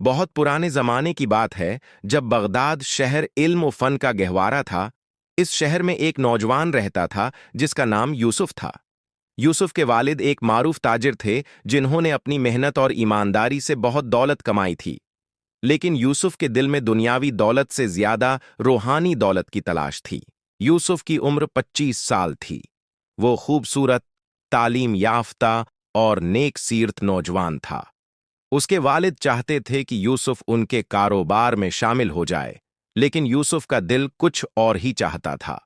بہت پرانے زمانے کی بات ہے جب بغداد شہر علم و فن کا گہوارہ تھا۔ اس شہر میں ایک نوجوان رہتا تھا جس کا نام یوسف تھا۔ یوسف کے والد ایک معروف تاجر تھے جنہوں نے اپنی محنت اور ایمانداری سے بہت دولت کمائی تھی، لیکن یوسف کے دل میں دنیاوی دولت سے زیادہ روحانی دولت کی تلاش تھی۔ یوسف کی عمر 25 سال تھی۔ وہ خوبصورت، تعلیم یافتہ اور نیک سیرت نوجوان تھا۔ اس کے والد چاہتے تھے کہ یوسف ان کے کاروبار میں شامل ہو جائے، لیکن یوسف کا دل کچھ اور ہی چاہتا تھا۔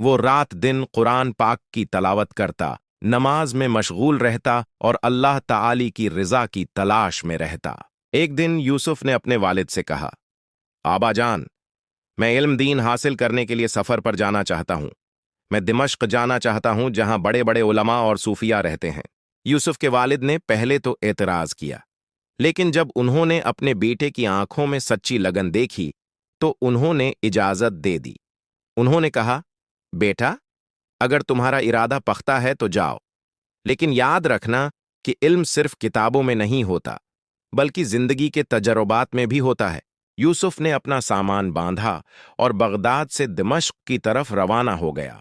وہ رات دن قرآن پاک کی تلاوت کرتا، نماز میں مشغول رہتا اور اللہ تعالی کی رضا کی تلاش میں رہتا۔ ایک دن یوسف نے اپنے والد سے کہا، آبا جان، میں علم دین حاصل کرنے کے لیے سفر پر جانا چاہتا ہوں۔ میں دمشق جانا چاہتا ہوں جہاں بڑے بڑے علماء اور صوفیاء رہتے ہیں۔ یوسف کے والد نے پہلے تو اعتراض کیا، لیکن جب انہوں نے اپنے بیٹے کی آنکھوں میں سچی لگن دیکھی تو انہوں نے اجازت دے دی۔ انہوں نے کہا، بیٹا، اگر تمہارا ارادہ پختہ ہے تو جاؤ، لیکن یاد رکھنا کہ علم صرف کتابوں میں نہیں ہوتا بلکہ زندگی کے تجربات میں بھی ہوتا ہے۔ یوسف نے اپنا سامان باندھا اور بغداد سے دمشق کی طرف روانہ ہو گیا۔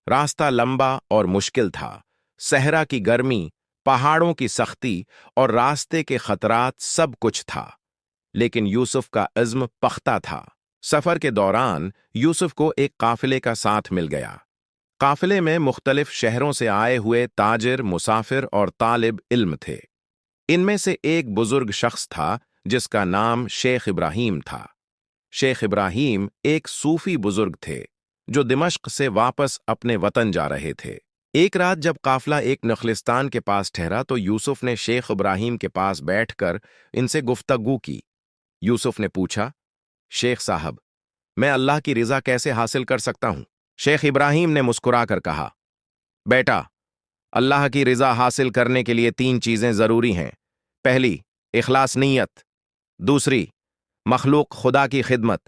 راستہ لمبا اور مشکل تھا۔ صحرا کی گرمی، پہاڑوں کی سختی اور راستے کے خطرات سب کچھ تھا، لیکن یوسف کا عزم پختہ تھا۔ سفر کے دوران یوسف کو ایک قافلے کا ساتھ مل گیا۔ قافلے میں مختلف شہروں سے آئے ہوئے تاجر، مسافر اور طالب علم تھے۔ ان میں سے ایک بزرگ شخص تھا جس کا نام شیخ ابراہیم تھا۔ شیخ ابراہیم ایک صوفی بزرگ تھے جو دمشق سے واپس اپنے وطن جا رہے تھے۔ ایک رات جب قافلہ ایک نخلستان کے پاس ٹھہرا تو یوسف نے شیخ ابراہیم کے پاس بیٹھ کر ان سے گفتگو کی۔ یوسف نے پوچھا، شیخ صاحب، میں اللہ کی رضا کیسے حاصل کر سکتا ہوں؟ شیخ ابراہیم نے مسکرا کر کہا، بیٹا، اللہ کی رضا حاصل کرنے کے لیے 3 چیزیں ضروری ہیں۔ پہلی، اخلاص نیت، دوسری، مخلوق خدا کی خدمت،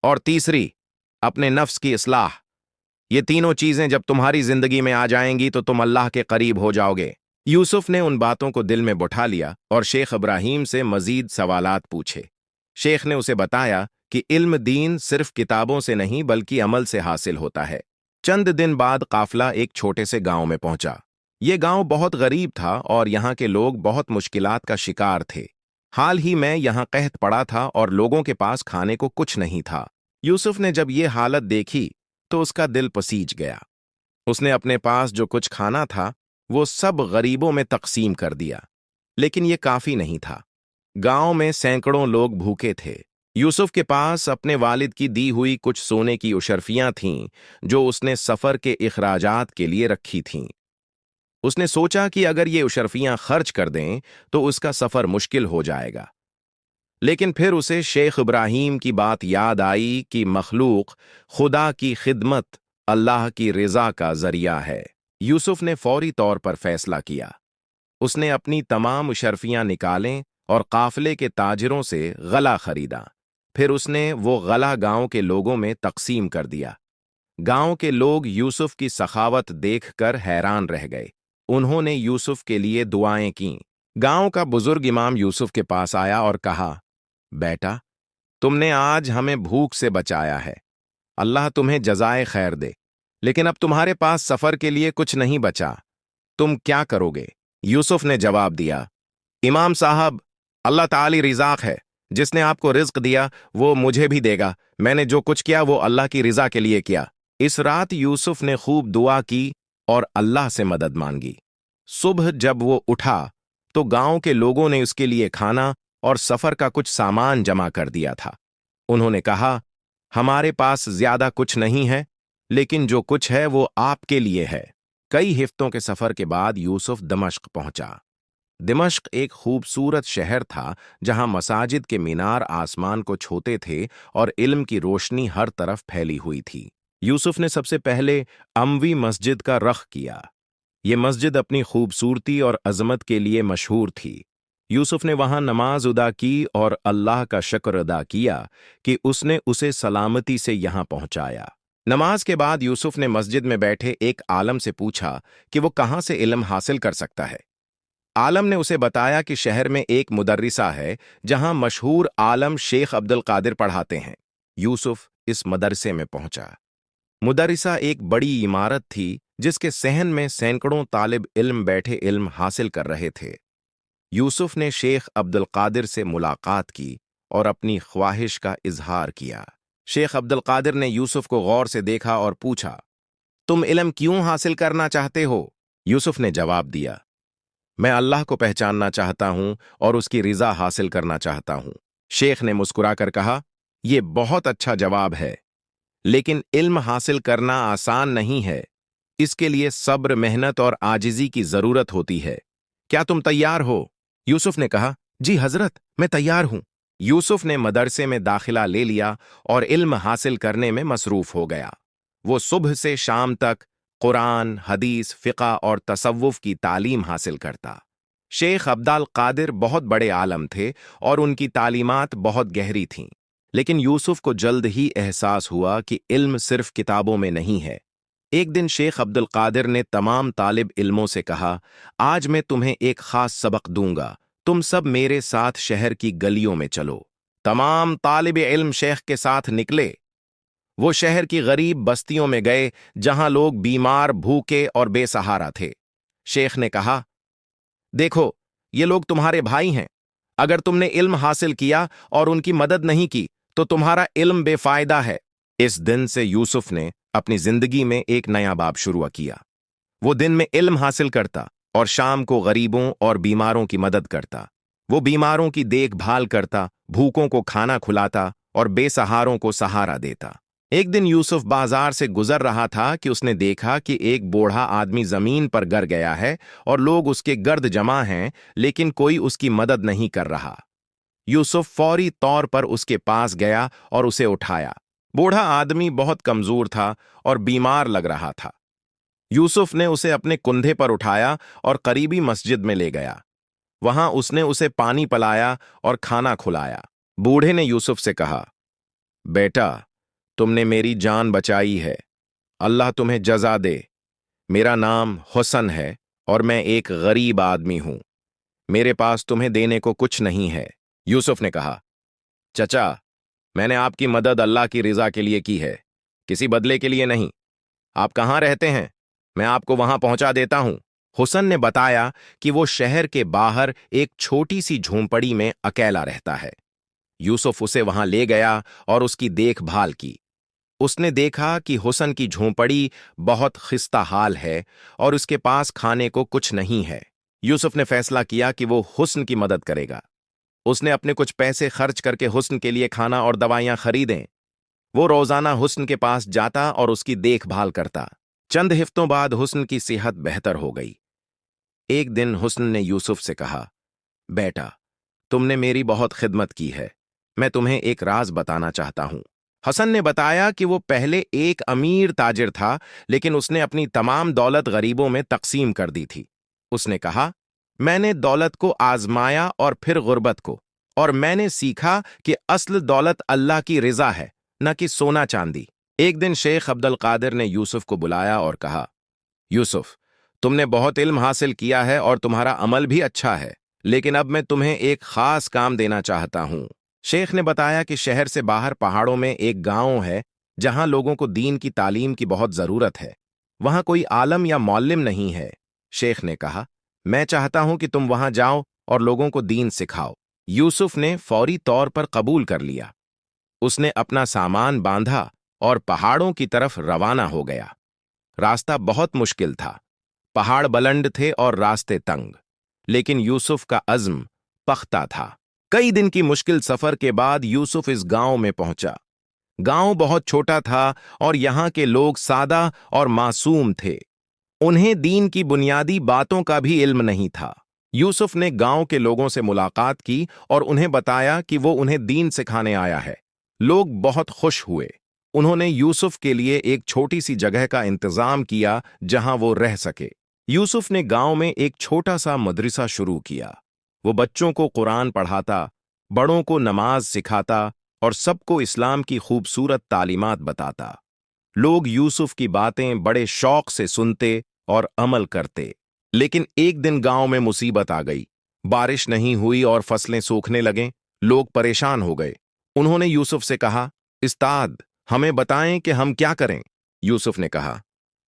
اور تیسری، اپنے نفس کی اصلاح۔ یہ تینوں چیزیں جب تمہاری زندگی میں آ جائیں گی تو تم اللہ کے قریب ہو جاؤ گے۔ یوسف نے ان باتوں کو دل میں بٹھا لیا اور شیخ ابراہیم سے مزید سوالات پوچھے۔ شیخ نے اسے بتایا کہ علم دین صرف کتابوں سے نہیں بلکہ عمل سے حاصل ہوتا ہے۔ چند دن بعد قافلہ ایک چھوٹے سے گاؤں میں پہنچا۔ یہ گاؤں بہت غریب تھا اور یہاں کے لوگ بہت مشکلات کا شکار تھے۔ حال ہی میں یہاں قحط پڑا تھا اور لوگوں کے پاس کھانے کو کچھ نہیں تھا۔ یوسف نے جب یہ حالت دیکھی تو اس کا دل پسیج گیا۔ اس نے اپنے پاس جو کچھ کھانا تھا وہ سب غریبوں میں تقسیم کر دیا، لیکن یہ کافی نہیں تھا۔ گاؤں میں سینکڑوں لوگ بھوکے تھے۔ یوسف کے پاس اپنے والد کی دی ہوئی کچھ سونے کی اشرفیاں تھیں جو اس نے سفر کے اخراجات کے لیے رکھی تھیں۔ اس نے سوچا کہ اگر یہ اشرفیاں خرچ کر دیں تو اس کا سفر مشکل ہو جائے گا، لیکن پھر اسے شیخ ابراہیم کی بات یاد آئی کہ مخلوق خدا کی خدمت اللہ کی رضا کا ذریعہ ہے۔ یوسف نے فوری طور پر فیصلہ کیا۔ اس نے اپنی تمام اشرفیاں نکالیں اور قافلے کے تاجروں سے غلہ خریدا۔ پھر اس نے وہ غلہ گاؤں کے لوگوں میں تقسیم کر دیا۔ گاؤں کے لوگ یوسف کی سخاوت دیکھ کر حیران رہ گئے۔ انہوں نے یوسف کے لیے دعائیں کیں۔ گاؤں کا بزرگ امام یوسف کے پاس آیا اور کہا، بیٹا، تم نے آج ہمیں بھوک سے بچایا ہے، اللہ تمہیں جزائے خیر دے، لیکن اب تمہارے پاس سفر کے لیے کچھ نہیں بچا، تم کیا کرو گے؟ یوسف نے جواب دیا، امام صاحب، اللہ تعالی رزاق ہے، جس نے آپ کو رزق دیا وہ مجھے بھی دے گا۔ میں نے جو کچھ کیا وہ اللہ کی رضا کے لیے کیا۔ اس رات یوسف نے خوب دعا کی اور اللہ سے مدد مانگی۔ صبح جب وہ اٹھا تو گاؤں کے لوگوں نے اس کے لیے کھانا اور سفر کا کچھ سامان جمع کر دیا تھا۔ انہوں نے کہا، ہمارے پاس زیادہ کچھ نہیں ہے، لیکن جو کچھ ہے وہ آپ کے لیے ہے۔ کئی ہفتوں کے سفر کے بعد یوسف دمشق پہنچا۔ دمشق ایک خوبصورت شہر تھا جہاں مساجد کے مینار آسمان کو چھوتے تھے اور علم کی روشنی ہر طرف پھیلی ہوئی تھی۔ یوسف نے سب سے پہلے اموی مسجد کا رخ کیا۔ یہ مسجد اپنی خوبصورتی اور عظمت کے لیے مشہور تھی۔ یوسف نے وہاں نماز ادا کی اور اللہ کا شکر ادا کیا کہ اس نے اسے سلامتی سے یہاں پہنچایا۔ نماز کے بعد یوسف نے مسجد میں بیٹھے ایک عالم سے پوچھا کہ وہ کہاں سے علم حاصل کر سکتا ہے۔ आलम ने उसे बताया कि शहर में एक मुदर्रिसा है जहां मशहूर आलम शेख अब्दुल कादिर पढ़ाते हैं। यूसुफ इस मदरसे में पहुंचा। मुदर्रिसा एक बड़ी इमारत थी जिसके सहन में सैकड़ों तालिब इल्म बैठे इल्म हासिल कर रहे थे। यूसुफ ने शेख अब्दुल कादिर से मुलाकात की और अपनी ख्वाहिश का इजहार किया। शेख अब्दुल कादिर ने यूसुफ को गौर से देखा और पूछा, तुम इल्म क्यों हासिल करना चाहते हो? यूसुफ ने जवाब दिया, मैं अल्लाह को पहचानना चाहता हूं और उसकी रिजा हासिल करना चाहता हूं। शेख ने मुस्कुराकर कहा, यह बहुत अच्छा जवाब है, लेकिन इल्म हासिल करना आसान नहीं है। इसके लिए सब्र, मेहनत और आजिज़ी की जरूरत होती है। क्या तुम तैयार हो? यूसुफ ने कहा, जी हजरत, मैं तैयार हूं। यूसुफ ने मदरसे में दाखिला ले लिया और इल्म हासिल करने में मसरूफ हो गया। वो सुबह से शाम तक कुरान, हदीस, फिक़ा और तसव्वुफ की तालीम हासिल करता। शेख अब्दुल कादिर बहुत बड़े आलम थे और उनकी तालीमात बहुत गहरी थीं। लेकिन यूसुफ को जल्द ही एहसास हुआ कि इल्म सिर्फ किताबों में नहीं है। एक दिन शेख अब्दुल कादिर ने तमाम तालिब इल्मों से कहा, आज मैं तुम्हें एक खास सबक दूंगा, तुम सब मेरे साथ शहर की गलियों में चलो। तमाम तालिब इल्म शेख के साथ निकले। वो शहर की गरीब बस्तियों में गए जहां लोग बीमार, भूखे और बेसहारा थे। शेख ने कहा, देखो, ये लोग तुम्हारे भाई हैं। अगर तुमने इल्म हासिल किया और उनकी मदद नहीं की तो तुम्हारा इल्म बेफायदा है। इस दिन से यूसुफ ने अपनी जिंदगी में एक नया बाब शुरू किया। वो दिन में इल्म हासिल करता और शाम को गरीबों और बीमारों की मदद करता। वो बीमारों की देखभाल करता, भूखों को खाना खिलाता और बेसहारों को सहारा देता। एक दिन यूसुफ बाजार से गुजर रहा था कि उसने देखा कि एक बूढ़ा आदमी जमीन पर गिर गया है और लोग उसके गर्द जमा हैं, लेकिन कोई उसकी मदद नहीं कर रहा। यूसुफ फौरी तौर पर उसके पास गया और उसे उठाया। बूढ़ा आदमी बहुत कमजोर था और बीमार लग रहा था। यूसुफ ने उसे अपने कंधे पर उठाया और करीबी मस्जिद में ले गया। वहां उसने उसे पानी पिलाया और खाना खिलाया। बूढ़े ने यूसुफ से कहा, बेटा, तुमने मेरी जान बचाई है, अल्लाह तुम्हें जजा दे। मेरा नाम हुसन है और मैं एक गरीब आदमी हूं। मेरे पास तुम्हें देने को कुछ नहीं है। यूसुफ ने कहा, चचा, मैंने आपकी मदद अल्लाह की रिजा के लिए की है, किसी बदले के लिए नहीं। आप कहाँ रहते हैं? मैं आपको वहां पहुंचा देता हूं। हुसन ने बताया कि वो शहर के बाहर एक छोटी सी झोंपड़ी में अकेला रहता है। यूसुफ उसे वहां ले गया और उसकी देखभाल की। उसने देखा कि हुसन की झोंपड़ी बहुत खिस्ता हाल है और उसके पास खाने को कुछ नहीं है। यूसुफ ने फैसला किया कि वो हुस्न की मदद करेगा। उसने अपने कुछ पैसे खर्च करके हुस्न के लिए खाना और दवाइयां खरीदें। वो रोजाना हुस्न के पास जाता और उसकी देखभाल करता। चंद हफ्तों बाद हुस्न की सेहत बेहतर हो गई। एक दिन हुस्न ने यूसुफ से कहा, बेटा, तुमने मेरी बहुत खिदमत की है, मैं तुम्हें एक राज बताना चाहता हूं। हसन ने बताया कि वो पहले एक अमीर ताजिर था, लेकिन उसने अपनी तमाम दौलत गरीबों में तकसीम कर दी थी। उसने कहा, मैंने दौलत को आजमाया और फिर गुर्बत को, और मैंने सीखा कि असल दौलत अल्लाह की रिजा है, न कि सोना चांदी। एक दिन शेख अब्दुल कादिर ने यूसुफ को बुलाया और कहा, यूसुफ, तुमने बहुत इल्म हासिल किया है और तुम्हारा अमल भी अच्छा है, लेकिन अब मैं तुम्हें एक खास काम देना चाहता हूं। शेख ने बताया कि शहर से बाहर पहाड़ों में एक गांव है जहां लोगों को दीन की तालीम की बहुत जरूरत है। वहां कोई आलम या मौल्लिम नहीं है। शेख ने कहा, मैं चाहता हूं कि तुम वहां जाओ और लोगों को दीन सिखाओ। यूसुफ ने फौरी तौर पर कबूल कर लिया। उसने अपना सामान बांधा और पहाड़ों की तरफ रवाना हो गया। रास्ता बहुत मुश्किल था, पहाड़ बुलंद थे और रास्ते तंग, लेकिन यूसुफ का अज़्म पख्ता था। कई दिन की मुश्किल सफर के बाद यूसुफ इस गांव में पहुंचा। गांव बहुत छोटा था और यहां के लोग सादा और मासूम थे। उन्हें दीन की बुनियादी बातों का भी इल्म नहीं था। यूसुफ ने गांव के लोगों से मुलाकात की और उन्हें बताया कि वो उन्हें दीन सिखाने आया है। लोग बहुत खुश हुए। उन्होंने यूसुफ के लिए एक छोटी सी जगह का इंतजाम किया जहां वो रह सके। यूसुफ ने गांव में एक छोटा सा मदरसा शुरू किया। वो बच्चों को कुरान पढ़ाता, बड़ों को नमाज सिखाता और सबको इस्लाम की खूबसूरत तालीमात बताता। लोग यूसुफ की बातें बड़े शौक से सुनते और अमल करते। लेकिन एक दिन गांव में मुसीबत आ गई। बारिश नहीं हुई और फसलें सूखने लगें। लोग परेशान हो गए। उन्होंने यूसुफ से कहा, उस्ताद, हमें बताएं कि हम क्या करें। यूसुफ ने कहा,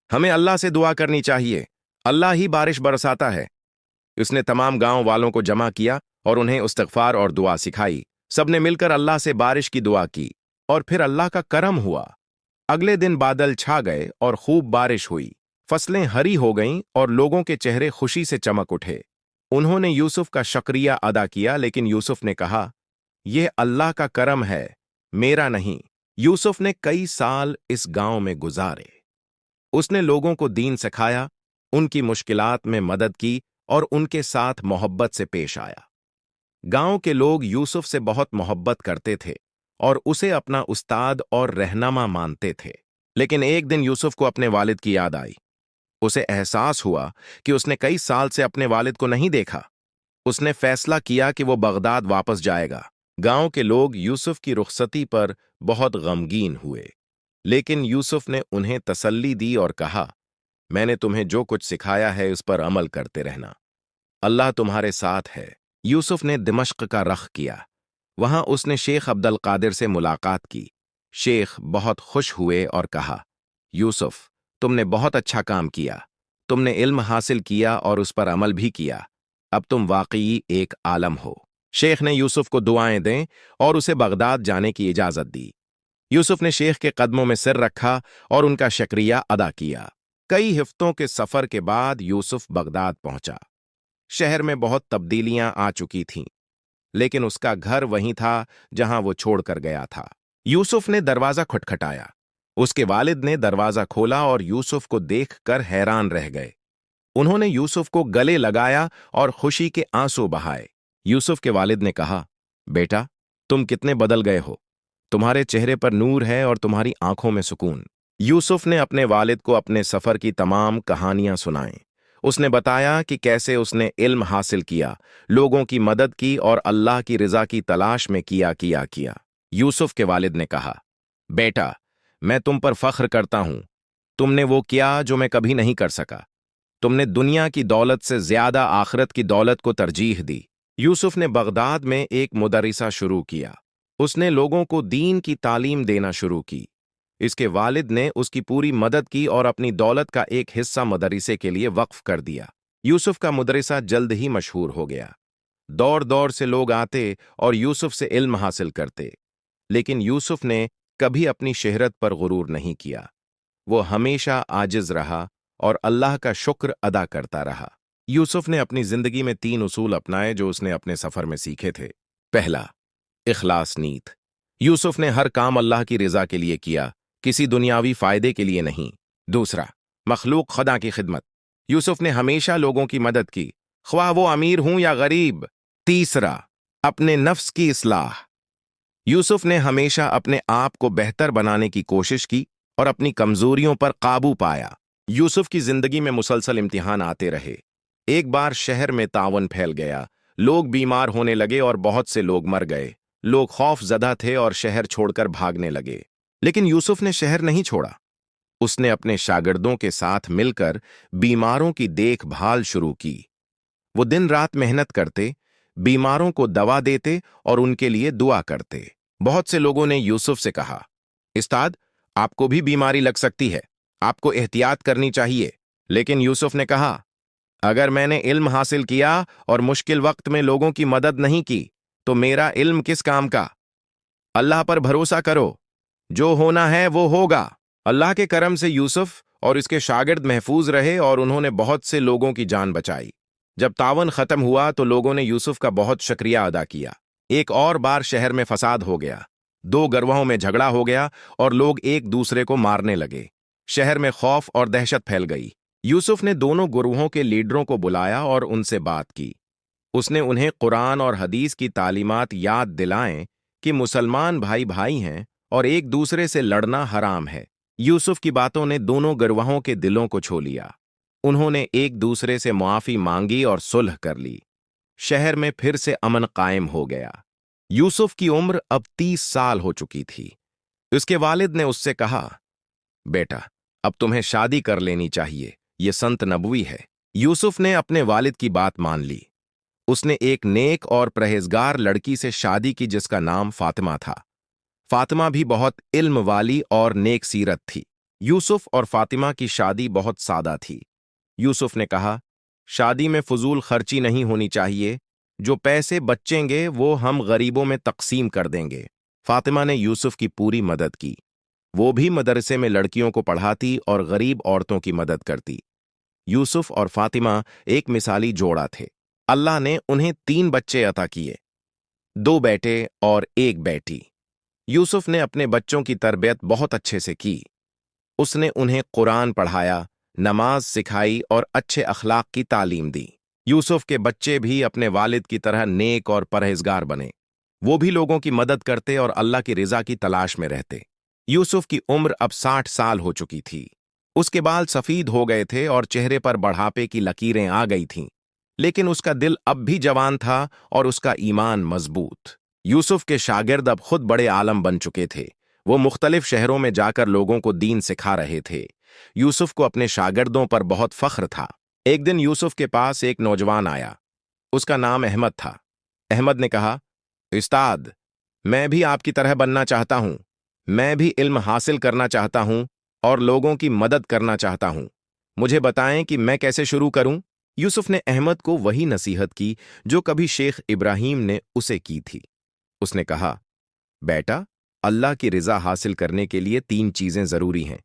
हमें अल्लाह से दुआ करनी चाहिए। अल्लाह ही बारिश बरसाता है। उसने तमाम गांव वालों को जमा किया और उन्हें इस्तिग़फ़ार और दुआ सिखाई। सबने मिलकर अल्लाह से बारिश की दुआ की और फिर अल्लाह का करम हुआ। अगले दिन बादल छा गए और खूब बारिश हुई। फसलें हरी हो गईं और लोगों के चेहरे खुशी से चमक उठे। उन्होंने यूसुफ का शुक्रिया अदा किया, लेकिन यूसुफ ने कहा, यह अल्लाह का करम है, मेरा नहीं। यूसुफ ने कई साल इस गांव में गुजारे। उसने लोगों को दीन सिखाया, उनकी मुश्किलात में मदद की और उनके साथ मोहब्बत से पेश आया। गांव के लोग यूसुफ से बहुत मोहब्बत करते थे और उसे अपना उस्ताद और रहनुमा मानते थे। लेकिन एक दिन यूसुफ को अपने वालिद की याद आई। उसे एहसास हुआ कि उसने कई साल से अपने वालिद को नहीं देखा। उसने फैसला किया कि वो बगदाद वापस जाएगा। गांव के लोग यूसुफ की रुखसती पर बहुत गमगीन हुए, लेकिन यूसुफ ने उन्हें तसल्ली दी और कहा, मैंने तुम्हें जो कुछ सिखाया है उस पर अमल करते रहना। अल्लाह तुम्हारे साथ है। यूसुफ ने दिमश्क का रख किया। वहां उसने शेख अब्दुल कादिर से मुलाकात की। शेख बहुत खुश हुए और कहा, यूसुफ, तुमने बहुत अच्छा काम किया। तुमने इल्म हासिल किया और उस पर अमल भी किया। अब तुम वाकई एक आलम हो। शेख ने यूसुफ को दुआएं दें और उसे बगदाद जाने की इजाजत दी। यूसुफ ने शेख के कदमों में सिर रखा और उनका शुक्रिया अदा किया। कई हफ्तों के सफर के बाद यूसुफ बगदाद पहुंचा। शहर में बहुत तब्दीलियां आ चुकी थीं, लेकिन उसका घर वहीं था जहां वो छोड़कर गया था। यूसुफ ने दरवाजा खटखटाया। उसके वालिद ने दरवाजा खोला और यूसुफ को देखकर हैरान रह गए। उन्होंने यूसुफ को गले लगाया और खुशी के आंसू बहाए। यूसुफ के वालिद ने कहा, बेटा, तुम कितने बदल गए हो। तुम्हारे चेहरे पर नूर है और तुम्हारी आंखों में सुकून। यूसुफ ने अपने वालिद को अपने सफर की तमाम कहानियां सुनाईं। उसने बताया कि कैसे उसने इल्म हासिल किया, लोगों की मदद की और अल्लाह की रिजा की तलाश में किया। यूसुफ के वालिद ने कहा, बेटा, मैं तुम पर फख्र करता हूं। तुमने वो किया जो मैं कभी नहीं कर सका। तुमने दुनिया की दौलत से ज्यादा आखिरत की दौलत को तरजीह दी। यूसुफ ने बगदाद में एक मुदरिसा शुरू किया। उसने लोगों को दीन की तालीम देना शुरू की। इसके वालिद ने उसकी पूरी मदद की और अपनी दौलत का एक हिस्सा मदरसे के लिए वक्फ कर दिया। यूसुफ का मदरसा जल्द ही मशहूर हो गया। दौर दौर से लोग आते और यूसुफ से इल्म हासिल करते। लेकिन यूसुफ ने कभी अपनी शहरत पर गुरूर नहीं किया। वो हमेशा आजिज रहा और अल्लाह का शुक्र अदा करता रहा। यूसुफ ने अपनी जिंदगी में 3 उसूल अपनाए जो उसने अपने सफर में सीखे थे। पहला, इखलास नीत। यूसुफ ने हर काम अल्लाह की रिजा के लिए किया, किसी दुनियावी फायदे के लिए नहीं। दूसरा, मखलूक खुदा की खिदमत। यूसुफ ने हमेशा लोगों की मदद की, ख्वाह वो अमीर हूं या गरीब। तीसरा, अपने नफ्स की इस्लाह। यूसुफ ने हमेशा अपने आप को बेहतर बनाने की कोशिश की और अपनी कमजोरियों पर काबू पाया। यूसुफ की जिंदगी में मुसलसल इम्तिहान आते रहे। एक बार शहर में तावन फैल गया, लोग बीमार होने लगे और बहुत से लोग मर गए। लोग खौफजदा थे और शहर छोड़कर भागने लगे। लेकिन यूसुफ ने शहर नहीं छोड़ा। उसने अपने शागिर्दों के साथ मिलकर बीमारों की देखभाल शुरू की। वो दिन रात मेहनत करते, बीमारों को दवा देते और उनके लिए दुआ करते। बहुत से लोगों ने यूसुफ से कहा, उस्ताद, आपको भी बीमारी लग सकती है, आपको एहतियात करनी चाहिए। लेकिन यूसुफ ने कहा, अगर मैंने इल्म हासिल किया और मुश्किल वक्त में लोगों की मदद नहीं की तो मेरा इल्म किस काम का। अल्लाह पर भरोसा करो, जो होना है वो होगा। अल्लाह के करम से यूसुफ और इसके शागिर्द महफूज रहे और उन्होंने बहुत से लोगों की जान बचाई। जब तावन खत्म हुआ तो लोगों ने यूसुफ का बहुत शुक्रिया अदा किया। एक और बार शहर में फसाद हो गया। 2 गिरोहों में झगड़ा हो गया और लोग एक दूसरे को मारने लगे। शहर में खौफ और दहशत फैल गई। यूसुफ ने दोनों गिरोहों के लीडरों को बुलाया और उनसे बात की। उसने उन्हें कुरान और हदीस की तालीमात याद दिलाएं कि मुसलमान भाई भाई हैं और एक दूसरे से लड़ना हराम है। यूसुफ की बातों ने दोनों गिरवाहों के दिलों को छू लिया। उन्होंने एक दूसरे से मुआफी मांगी और सुलह कर ली। शहर में फिर से अमन कायम हो गया। यूसुफ की उम्र अब 30 साल हो चुकी थी। उसके वालिद ने उससे कहा, बेटा, अब तुम्हें शादी कर लेनी चाहिए, ये संत नबवी है। यूसुफ ने अपने वालिद की बात मान ली। उसने एक नेक और परहेजगार लड़की से शादी की जिसका नाम फातिमा था। फातिमा भी बहुत इल्म वाली और नेक सीरत थी। यूसुफ और फातिमा की शादी बहुत सादा थी। यूसुफ ने कहा, शादी में फजूल खर्ची नहीं होनी चाहिए, जो पैसे बचेंगे वो हम गरीबों में तकसीम कर देंगे। फातिमा ने यूसुफ की पूरी मदद की। वो भी मदरसे में लड़कियों को पढ़ाती और गरीब औरतों की मदद करती। यूसुफ और फातिमा एक मिसाली जोड़ा थे। अल्लाह ने उन्हें 3 बच्चे अता किए, 2 बेटे और 1 बेटी। यूसुफ ने अपने बच्चों की तरबियत बहुत अच्छे से की। उसने उन्हें कुरान पढ़ाया, नमाज सिखाई और अच्छे अखलाक की तालीम दी। यूसुफ के बच्चे भी अपने वालिद की तरह नेक और परहेजगार बने। वो भी लोगों की मदद करते और अल्लाह की रिजा की तलाश में रहते। यूसुफ की उम्र अब 60 साल हो चुकी थी। उसके बाल सफेद हो गए थे और चेहरे पर बढ़ापे की लकीरें आ गई थीं, लेकिन उसका दिल अब भी जवान था और उसका ईमान मजबूत। यूसुफ के शागिर्द अब खुद बड़े आलम बन चुके थे। वो मुख्तलिफ शहरों में जाकर लोगों को दीन सिखा रहे थे। यूसुफ को अपने शागिर्दों पर बहुत फख्र था। एक दिन यूसुफ के पास एक नौजवान आया। उसका नाम अहमद था। अहमद ने कहा, उस्ताद, मैं भी आपकी तरह बनना चाहता हूं। मैं भी इल्म हासिल करना चाहता हूं और लोगों की मदद करना चाहता हूं। मुझे बताएं कि मैं कैसे शुरू करूं। यूसुफ ने अहमद को वही नसीहत की जो कभी शेख इब्राहिम ने उसे की थी। उसने कहा, बेटा, अल्लाह की रिजा हासिल करने के लिए 3 चीजें जरूरी हैं।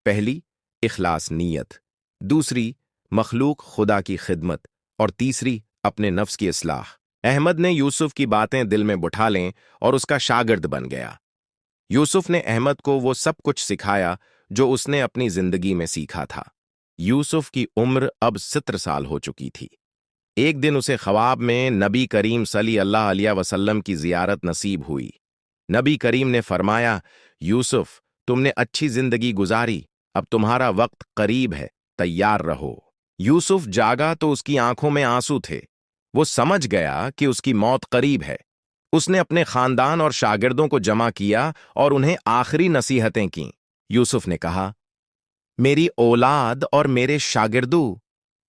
पहली, इखलास नीयत। दूसरी, मखलूक खुदा की खिदमत। और तीसरी, अपने नफ्स की इस्लाह। अहमद ने यूसुफ की बातें दिल में बिठा लें और उसका शागिर्द बन गया। यूसुफ ने अहमद को वो सब कुछ सिखाया जो उसने अपनी जिंदगी में सीखा था। यूसुफ की उम्र अब 70 साल हो चुकी थी। एक दिन उसे ख्वाब में नबी करीम सल्लल्लाहु अलैहि वसल्लम की जियारत नसीब हुई। नबी करीम ने फरमाया, यूसुफ, तुमने अच्छी जिंदगी गुजारी, अब तुम्हारा वक्त करीब है, तैयार रहो। यूसुफ जागा तो उसकी आंखों में आंसू थे। वो समझ गया कि उसकी मौत करीब है। उसने अपने खानदान और शागिर्दों को जमा किया और उन्हें आखिरी नसीहतें कीं। यूसुफ ने कहा, मेरी औलाद और मेरे शागिर्दों,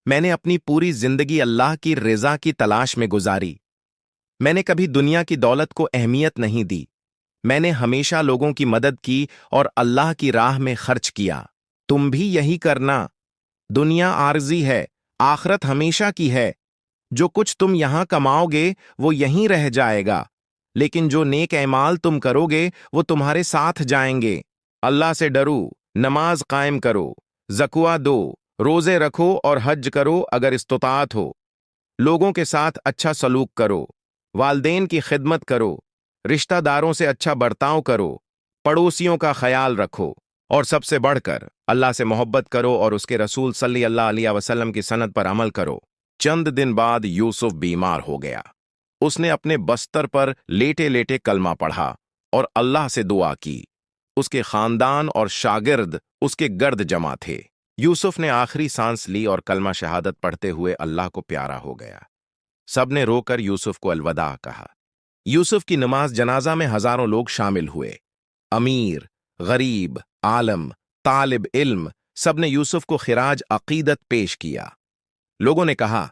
मैंने अपनी पूरी जिंदगी अल्लाह की रिजा की तलाश में गुजारी। मैंने कभी दुनिया की दौलत को अहमियत नहीं दी। मैंने हमेशा लोगों की मदद की और अल्लाह की राह में खर्च किया। तुम भी यही करना। दुनिया आर्जी है, आखरत हमेशा की है। जो कुछ तुम यहां कमाओगे वो यहीं रह जाएगा, लेकिन जो नेक ऐमाल तुम करोगे वो तुम्हारे साथ जाएंगे। अल्लाह से डरो, नमाज कायम करो, ज़कुआ दो, रोजे रखो और हज करो अगर इस्तिताअत हो। लोगों के साथ अच्छा सलूक करो, वालदेन की खिदमत करो, रिश्तेदारों से अच्छा बर्ताव करो, पड़ोसियों का ख्याल रखो और सबसे बढ़कर अल्लाह से मोहब्बत करो और उसके रसूल सल्लल्लाहु अलैहि वसल्लम की सनत पर अमल करो। चंद दिन बाद यूसुफ बीमार हो गया। उसने अपने बस्तर पर लेटे लेटे कलमा पढ़ा और अल्लाह से दुआ की। उसके खानदान और शागिर्द उसके गर्द जमा थे। यूसुफ ने आखिरी सांस ली और कलमा शहादत पढ़ते हुए अल्लाह को प्यारा हो गया। सबने रोकर यूसुफ को अलविदा कहा। यूसुफ की नमाज जनाजा में हजारों लोग शामिल हुए। अमीर, गरीब, आलम, तालिब इल्म, सबने यूसुफ को खिराज अकीदत पेश किया। लोगों ने कहा,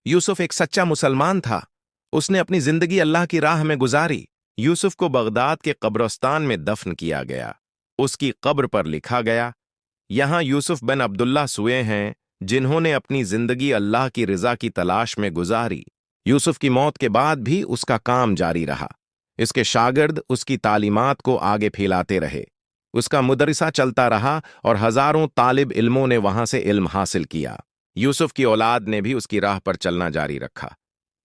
यूसुफ एक सच्चा मुसलमान था। उसने अपनी जिंदगी अल्लाह की राह में गुजारी। यूसुफ को बगदाद के कब्रिस्तान में दफन किया गया। उसकी कब्र पर लिखा गया, यहां यूसुफ बिन अब्दुल्लाह सोए हैं, जिन्होंने अपनी जिंदगी अल्लाह की रिजा की तलाश में गुजारी। यूसुफ की मौत के बाद भी उसका काम जारी रहा। इसके शागिर्द उसकी तालीमात को आगे फैलाते रहे। उसका मुदरसा चलता रहा और हजारों तालिब इल्मों ने वहां से इल्म हासिल किया। यूसुफ की औलाद ने भी उसकी राह पर चलना जारी रखा।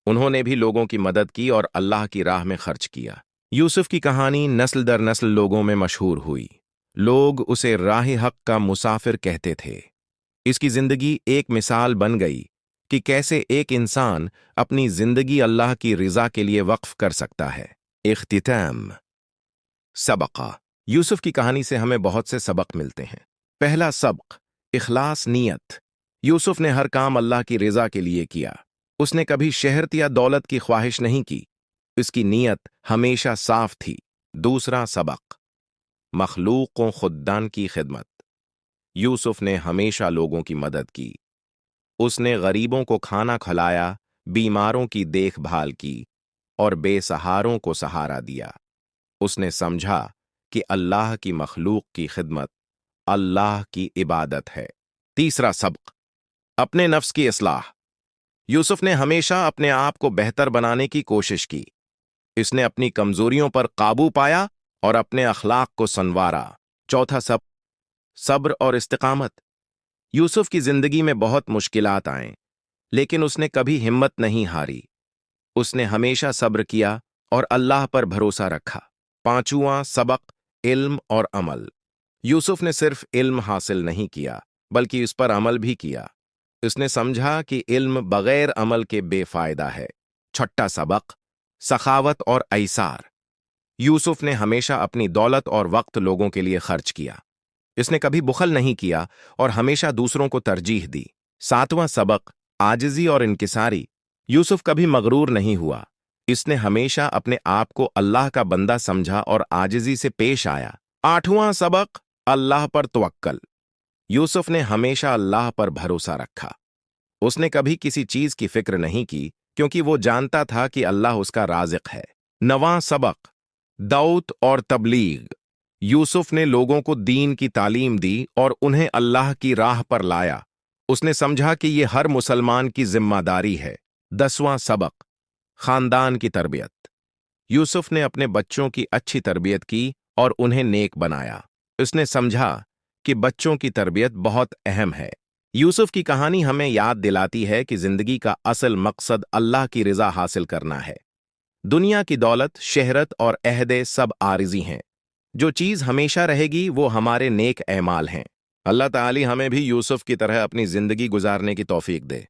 उन्होंने भी लोगों की मदद की और अल्लाह की राह में खर्च किया। यूसुफ की कहानी नस्ल दर नस्ल लोगों में मशहूर हुई। लोग उसे राह हक का मुसाफिर कहते थे। इसकी जिंदगी एक मिसाल बन गई कि कैसे एक इंसान अपनी जिंदगी अल्लाह की रिजा के लिए वक्फ कर सकता है। इख्तिताम। सबका। यूसुफ की कहानी से हमें बहुत से सबक मिलते हैं। पहला सबक, इखलास नीयत। यूसुफ ने हर काम अल्लाह की रिजा के लिए किया। उसने कभी शहरत या दौलत की ख्वाहिश नहीं की। उसकी नीयत हमेशा साफ थी। दूसरा सबक, मखलूकों खुद्दान की खिदमत। यूसुफ ने हमेशा लोगों की मदद की। उसने गरीबों को खाना खिलाया, बीमारों की देखभाल की और बेसहारों को सहारा दिया। उसने समझा कि अल्लाह की मखलूक की खिदमत अल्लाह की इबादत है। तीसरा सबक, अपने नफ्स की इस्लाह। यूसुफ ने हमेशा अपने आप को बेहतर बनाने की कोशिश की। इसने अपनी कमजोरियों पर काबू पाया और अपने अखलाक को संवारा। चौथा सबक, सब्र और इस्तिकामत। यूसुफ की जिंदगी में बहुत मुश्किलात आए, लेकिन उसने कभी हिम्मत नहीं हारी। उसने हमेशा सब्र किया और अल्लाह पर भरोसा रखा। पांचवां सबक, इल्म और अमल। यूसुफ ने सिर्फ इल्म हासिल नहीं किया, बल्कि इस पर अमल भी किया। उसने समझा कि इल्म बगैर अमल के बेफायदा है। छठा सबक, सखावत और ऐसार। यूसुफ ने हमेशा अपनी दौलत और वक्त लोगों के लिए खर्च किया। इसने कभी बुखल नहीं किया और हमेशा दूसरों को तरजीह दी। सातवां सबक, आजिजी और इनकिसारी। यूसुफ कभी मगरूर नहीं हुआ। इसने हमेशा अपने आप को अल्लाह का बंदा समझा और आजिजी से पेश आया। आठवां सबक, अल्लाह पर तवक्कल। यूसुफ ने हमेशा अल्लाह पर भरोसा रखा। उसने कभी किसी चीज की फिक्र नहीं की, क्योंकि वो जानता था कि अल्लाह उसका राज़िक है। नवां सबक, दाऊद और तबलीग। यूसुफ ने लोगों को दीन की तालीम दी और उन्हें अल्लाह की राह पर लाया। उसने समझा कि ये हर मुसलमान की जिम्मेदारी है। 10वां सबक, खानदान की तरबियत। यूसुफ ने अपने बच्चों की अच्छी तरबियत की और उन्हें नेक बनाया। उसने समझा कि बच्चों की तरबियत बहुत अहम है। यूसुफ की कहानी हमें याद दिलाती है कि जिंदगी का असल मकसद अल्लाह की रिजा हासिल करना है। दुनिया की दौलत, शहरत और अहदे सब आरिजी हैं। जो चीज हमेशा रहेगी वो हमारे नेक ऐमाल हैं। अल्लाह ताली हमें भी यूसुफ की तरह अपनी जिंदगी गुजारने की तौफीक दे,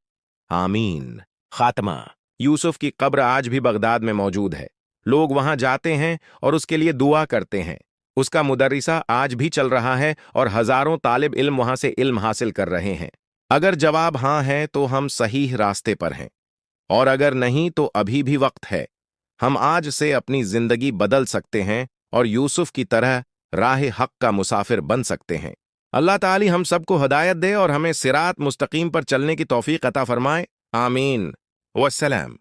आमीन। खात्मा। यूसुफ की कब्र आज भी बगदाद में मौजूद है। लोग वहां जाते हैं और उसके लिए दुआ करते हैं। उसका मुदर्रिसा आज भी चल रहा है और हजारों तालिब इल्म वहां से इल्म हासिल कर रहे हैं। अगर जवाब हां है तो हम सही रास्ते पर हैं, और अगर नहीं तो अभी भी वक्त है। हम आज से अपनी जिंदगी बदल सकते हैं और यूसुफ की तरह राह हक का मुसाफिर बन सकते हैं। अल्लाह ताली हम सबको हिदायत दे और हमें सिरात मुस्तकीम पर चलने की तौफीक अता फरमाए, आमीन। वस्सलाम।